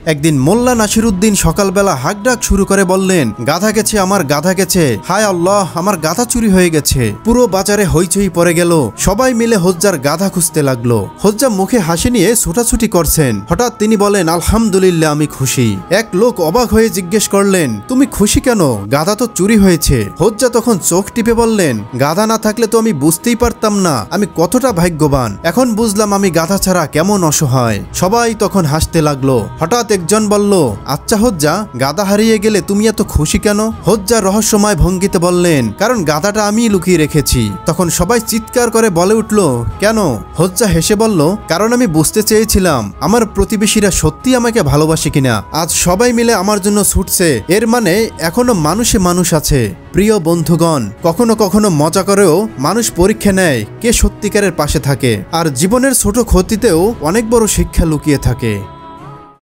একদিন মোল্লা নাসিরউদ্দিন সকালবেলা হাঁকডাক শুরু করে বললেন, গাধা গেছে, আমার গাধা গেছে, হায় আল্লাহ, আমার গাধা চুরি হয়ে গেছে। পুরো বাজারে হইচই পড়ে গেল। সবাই মিলে হোজ্জার গাধা খুঁজতে লাগলো। হোজ্জা মুখে হাসি নিয়ে ছোটাছুটি করছেন। হঠাৎ তিনি বলেন, আলহামদুলিল্লাহ, আমি খুশি। এক লোক অবাক হয়ে জিজ্ঞেস করলেন, তুমি খুশি কেন? গাধা তো চুরি হয়েছে। হোজ্জা তখন চোখ টিপে বললেন, গাধা না থাকলে তো আমি বুঝতেই পারতাম না আমি কতটা ভাগ্যবান। এখন বুঝলাম আমি গাধা ছাড়া কেমন অসহায়। সবাই তখন হাসতে লাগলো। হঠাৎ একজন বলল, আচ্ছা হোজ্জা, গাধা হারিয়ে গেলে তুমি এত খুশি কেন? হোজ্জা রহস্যময় ভঙ্গিতে বললেন, কারণ গাধাটা আমিই লুকিয়ে রেখেছি। তখন সবাই চিৎকার করে বলে উঠল, কেন? হোজ্জা হেসে বলল, কারণ আমি বুঝতে চেয়েছিলাম আমার প্রতিবেশীরা সত্যি আমাকে ভালোবাসে কিনা। আজ সবাই মিলে আমার জন্য ছুটছে, এর মানে এখনো মানুষে মানুষ আছে। প্রিয় বন্ধুগণ, কখনো কখনো মজা করেও মানুষ পরীক্ষা নেয় কে সত্যিকারের পাশে থাকে। আর জীবনের ছোট ক্ষতিতেও অনেক বড় শিক্ষা লুকিয়ে থাকে।